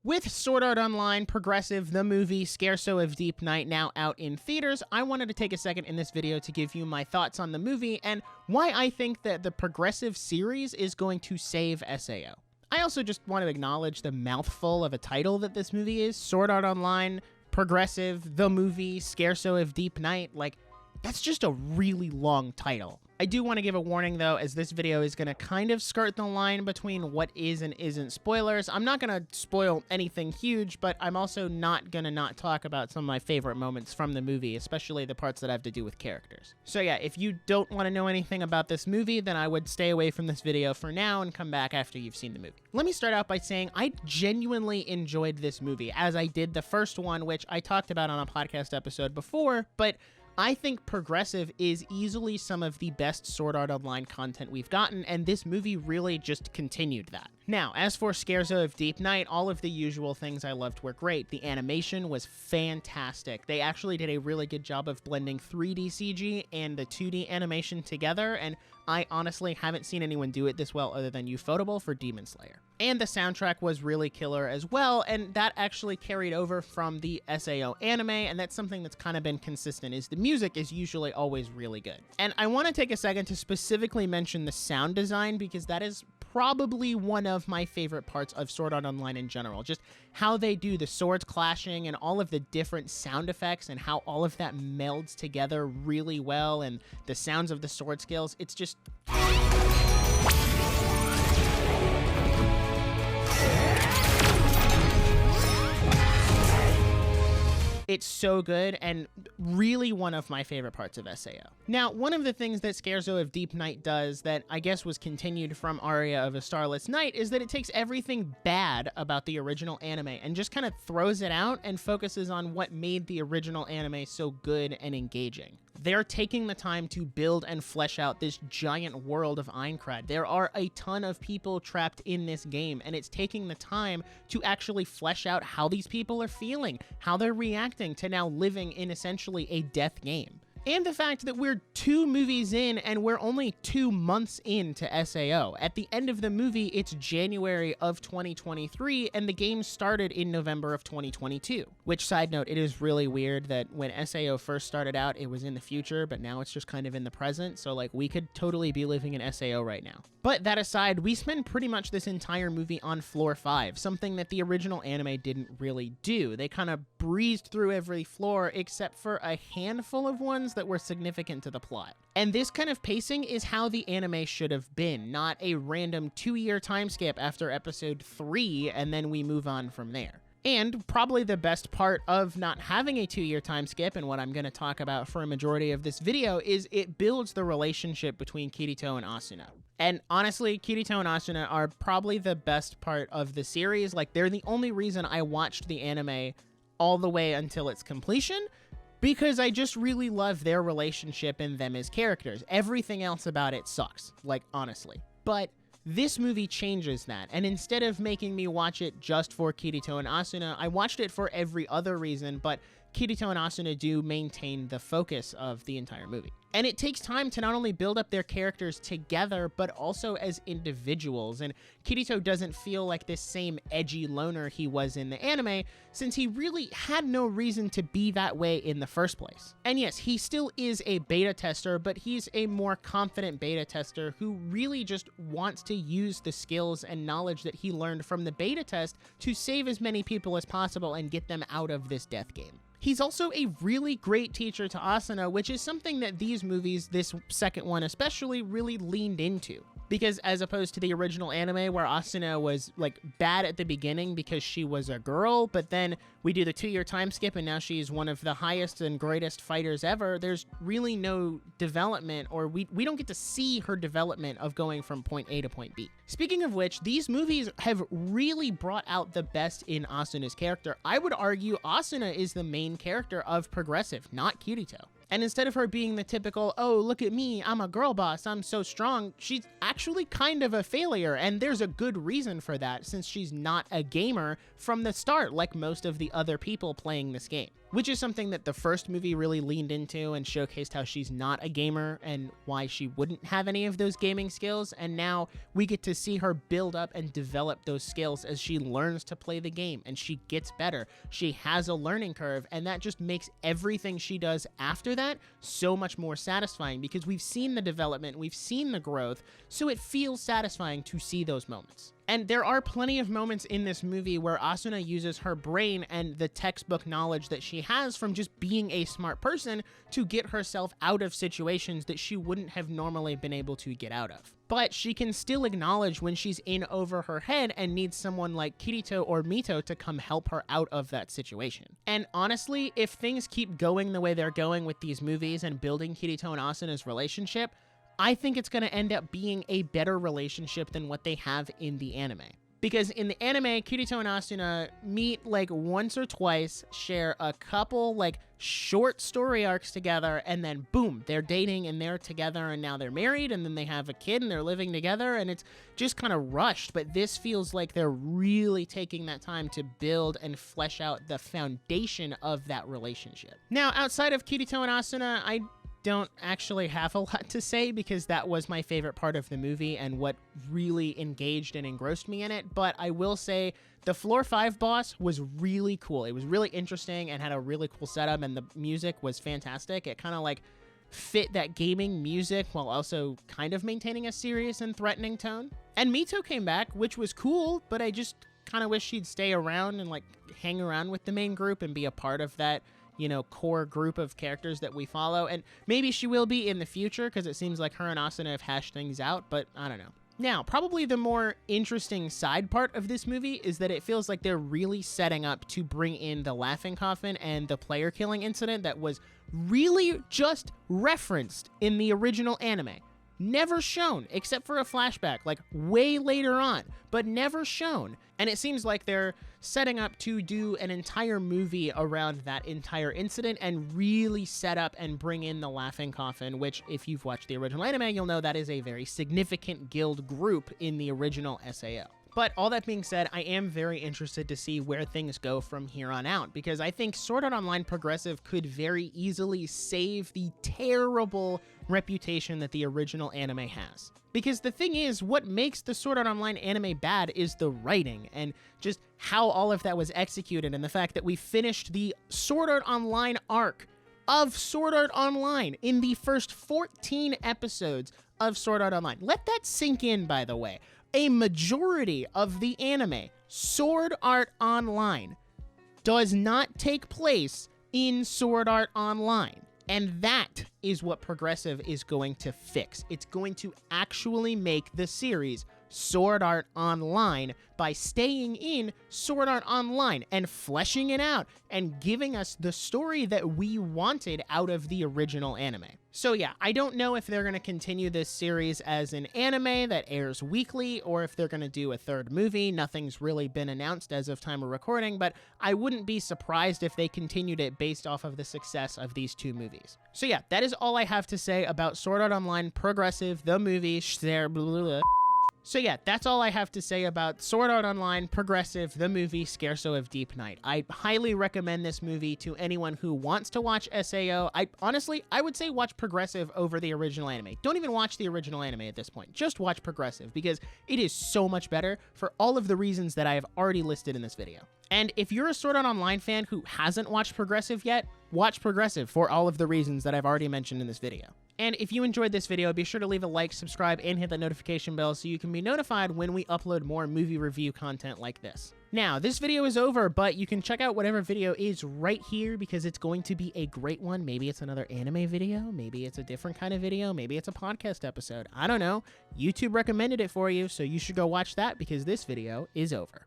With Sword Art Online Progressive, the movie Scherzo of Deep Night now out in theaters, I wanted to take a second in this video to give you my thoughts on the movie and why I think that the Progressive series is going to save SAO. I also just want to acknowledge the mouthful of a title that this movie is. Sword Art Online Progressive, the movie Scherzo of Deep Night. Like, that's just a really long title. I do want to give a warning though, as this video is going to kind of skirt the line between what is and isn't spoilers. I'm not going to spoil anything huge, but I'm also not going to not talk about some of my favorite moments from the movie, especially the parts that have to do with characters. So yeah, if you don't want to know anything about this movie, then I would stay away from this video for now and come back after you've seen the movie. Let me start out by saying I genuinely enjoyed this movie, as I did the first one, which I talked about on a podcast episode before, but I think Progressive is easily some of the best Sword Art Online content we've gotten, and this movie really just continued that. Now, as for Scherzo of Deep Night, all of the usual things I loved were great. The animation was fantastic. They actually did a really good job of blending 3D CG and the 2D animation together, and I honestly haven't seen anyone do it this well other than Ufotable for Demon Slayer. And the soundtrack was really killer as well, and that actually carried over from the SAO anime, and that's something that's kind of been consistent, is the music is usually always really good. And I want to take a second to specifically mention the sound design, because that is probably one of my favorite parts of Sword Art Online in general. Just how they do the swords clashing and all of the different sound effects and how all of that melds together really well, and the sounds of the sword skills. It's just... It's so good, and really one of my favorite parts of SAO. Now, one of the things that Scherzo of Deep Night does that I guess was continued from Aria of a Starless Night is that it takes everything bad about the original anime and just kind of throws it out and focuses on what made the original anime so good and engaging. They're taking the time to build and flesh out this giant world of Aincrad. There are a ton of people trapped in this game, and it's taking the time to actually flesh out how these people are feeling, how they're reacting to now living in essentially a death game. And the fact that we're 2 movies in and we're only 2 months into SAO. At the end of the movie, it's January of 2023, and the game started in November of 2022. Which, side note, it is really weird that when SAO first started out, it was in the future, but now it's just kind of in the present, so like we could totally be living in SAO right now. But that aside, we spend pretty much this entire movie on floor 5, something that the original anime didn't really do. They kind of breezed through every floor except for a handful of ones that were significant to the plot. And this kind of pacing is how the anime should have been, not a random 2-year time skip after episode 3 and then we move on from there. And probably the best part of not having a 2-year time skip, and what I'm going to talk about for a majority of this video, is it builds the relationship between Kirito and Asuna. And honestly, Kirito and Asuna are probably the best part of the series. Like, they're the only reason I watched the anime all the way until its completion, because I just really love their relationship and them as characters. Everything else about it sucks, like, honestly. But this movie changes that, and instead of making me watch it just for Kirito and Asuna, I watched it for every other reason, but Kirito and Asuna do maintain the focus of the entire movie. And it takes time to not only build up their characters together, but also as individuals. And Kirito doesn't feel like this same edgy loner he was in the anime, since he really had no reason to be that way in the first place. And yes, he still is a beta tester, but he's a more confident beta tester who really just wants to use the skills and knowledge that he learned from the beta test to save as many people as possible and get them out of this death game. He's also a really great teacher to Asuna, which is something that these movies, this second one especially, really leaned into. Because as opposed to the original anime where Asuna was like bad at the beginning because she was a girl, but then we do the 2-year time skip and now she's one of the highest and greatest fighters ever, there's really no development, or we don't get to see her development of going from point A to point B. Speaking of which, these movies have really brought out the best in Asuna's character. I would argue Asuna is the main character of Progressive, not Kirito. And instead of her being the typical, oh, look at me, I'm a girl boss, I'm so strong, she's actually kind of a failure, and there's a good reason for that, since she's not a gamer from the start like most of the other people playing this game. which is something that the first movie really leaned into and showcased how she's not a gamer and why she wouldn't have any of those gaming skills. And now we get to see her build up and develop those skills as she learns to play the game and she gets better. She has a learning curve, and that just makes everything she does after that so much more satisfying because we've seen the development, we've seen the growth, so it feels satisfying to see those moments. And there are plenty of moments in this movie where Asuna uses her brain and the textbook knowledge that she has from just being a smart person to get herself out of situations that she wouldn't have normally been able to get out of. But she can still acknowledge when she's in over her head and needs someone like Kirito or Mito to come help her out of that situation. And honestly, if things keep going the way they're going with these movies and building Kirito and Asuna's relationship, I think it's going to end up being a better relationship than what they have in the anime. Because in the anime, Kirito and Asuna meet like once or twice, share a couple like short story arcs together, and then boom, they're dating and they're together and now they're married and then they have a kid and they're living together, and it's just kind of rushed. But this feels like they're really taking that time to build and flesh out the foundation of that relationship. Now, outside of Kirito and Asuna, I don't actually have a lot to say because that was my favorite part of the movie and what really engaged and engrossed me in it. But I will say the Floor 5 boss was really cool. It was really interesting and had a really cool setup, and the music was fantastic. It kind of like fit that gaming music while also kind of maintaining a serious and threatening tone. And Mito came back, which was cool, but I just kind of wish she'd stay around and like hang around with the main group and be a part of that, you know, core group of characters that we follow. And maybe she will be in the future because it seems like her and Asuna have hashed things out, but I don't know. Now, probably the more interesting side part of this movie is that it feels like they're really setting up to bring in the laughing coffin and the player killing incident that was really just referenced in the original anime. Never shown, except for a flashback, like way later on, but never shown. And it seems like they're setting up to do an entire movie around that entire incident and really set up and bring in the laughing coffin, which if you've watched the original anime, you'll know that is a very significant guild group in the original SAO. But all that being said, I am very interested to see where things go from here on out, because I think Sword Art Online Progressive could very easily save the terrible reputation that the original anime has. Because the thing is, what makes the Sword Art Online anime bad is the writing and just how all of that was executed, and the fact that we finished the Sword Art Online arc of Sword Art Online in the first 14 episodes of Sword Art Online. Let that sink in, by the way. A majority of the anime, Sword Art Online, does not take place in Sword Art Online. And that is what Progressive is going to fix. It's going to actually make the series Sword Art Online by staying in Sword Art Online and fleshing it out and giving us the story that we wanted out of the original anime. So yeah, I don't know if they're going to continue this series as an anime that airs weekly or if they're going to do a third movie. Nothing's really been announced as of time of recording, but I wouldn't be surprised if they continued it based off of the success of these two movies. So yeah, that is all I have to say about Sword Art Online Progressive, the movie, So yeah, that's all I have to say about Sword Art Online Progressive, the movie Scherzo of Deep Night. I highly recommend this movie to anyone who wants to watch SAO. I would say watch Progressive over the original anime. Don't even watch the original anime at this point. Just watch Progressive because it is so much better for all of the reasons that I have already listed in this video. And if you're a Sword Art Online fan who hasn't watched Progressive yet, watch Progressive for all of the reasons that I've already mentioned in this video. And if you enjoyed this video, be sure to leave a like, subscribe, and hit the notification bell so you can be notified when we upload more movie review content like this. Now, this video is over, but you can check out whatever video is right here because it's going to be a great one. Maybe it's another anime video, maybe it's a different kind of video, maybe it's a podcast episode. I don't know. YouTube recommended it for you, so you should go watch that because this video is over.